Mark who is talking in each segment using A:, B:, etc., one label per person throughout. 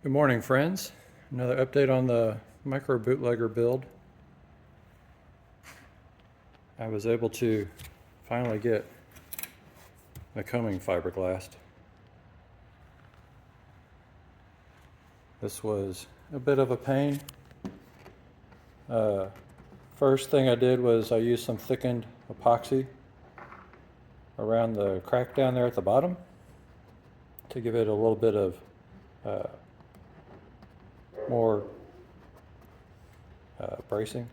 A: Good morning, friends. Another update on the micro bootlegger build. I was able to finally get the coaming fiberglassed. This was a bit of a pain. First thing I did was I used some thickened epoxy around the crack down there at the bottom to give it a little bit of more bracing.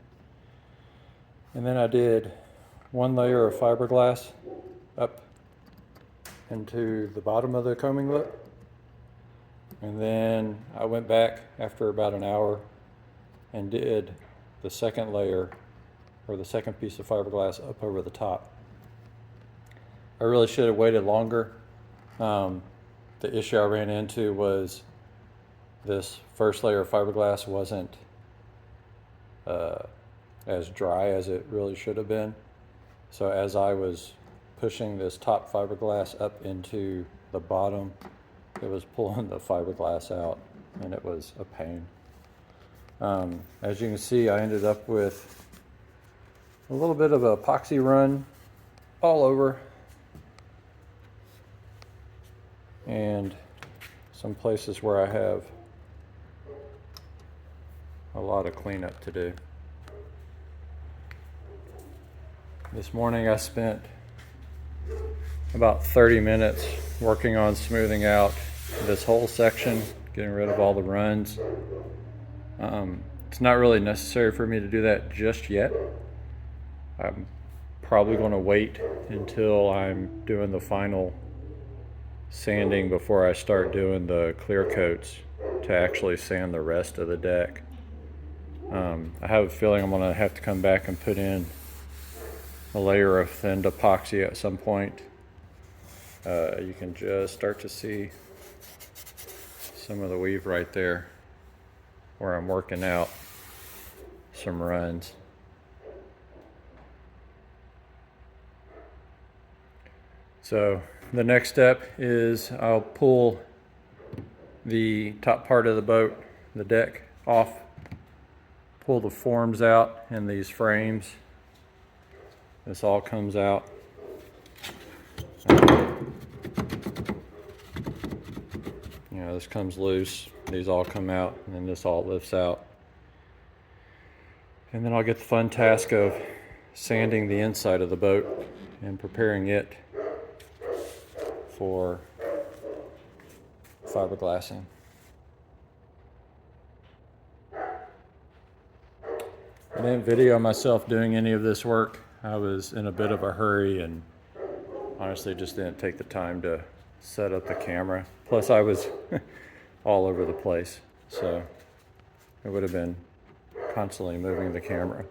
A: And then I did one layer of fiberglass up into the bottom of the coaming lip. And then I went back after about an hour and did the second layer, or the second piece of fiberglass, up over the top. I really should have waited longer. The issue I ran into was this first layer of fiberglass wasn't as dry as it really should have been. So as I was pushing this top fiberglass up into the bottom, it was pulling the fiberglass out, and it was a pain. As you can see, I ended up with a little bit of an epoxy run all over, and some places where I have a lot of cleanup to do. This morning I spent about 30 minutes working on smoothing out this whole section, getting rid of all the runs. It's not really necessary for me to do that just yet. I'm probably going to wait until I'm doing the final sanding before I start doing the clear coats to actually sand the rest of the deck. I have a feeling I'm going to have to come back and put in a layer of thinned epoxy at some point. You can just start to see some of the weave right there where I'm working out some runs. So the next step is I'll pull the top part of the boat, the deck, off, pull the forms out in these frames. This all comes out. You know, this comes loose, these all come out, and then this all lifts out. And then I'll get the fun task of sanding the inside of the boat and preparing it for fiberglassing. I didn't video myself doing any of this work. I was in a bit of a hurry and honestly just didn't take the time to set up the camera. Plus I was all over the place, so it would have been constantly moving the camera.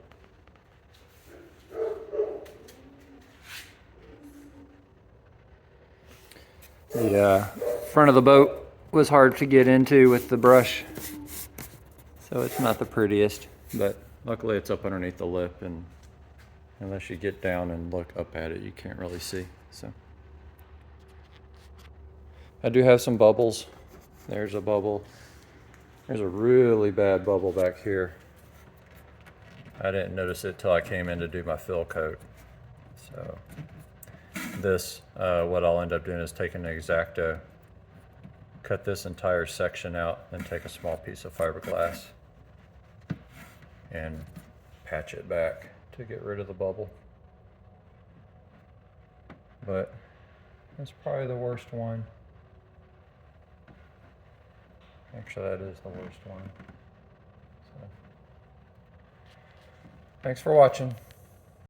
A: The front of the boat was hard to get into with the brush, so it's not the prettiest, but luckily it's up underneath the lip, and unless you get down and look up at it, you can't really see. So I do have some bubbles. There's a bubble. There's a really bad bubble back here. I didn't notice it till I came in to do my fill coat. So this, what I'll end up doing is taking an X-Acto, cut this entire section out, then take a small piece of fiberglass and patch it back to get rid of the bubble. But that's probably the worst one. Actually, that is the worst one. So, thanks for watching.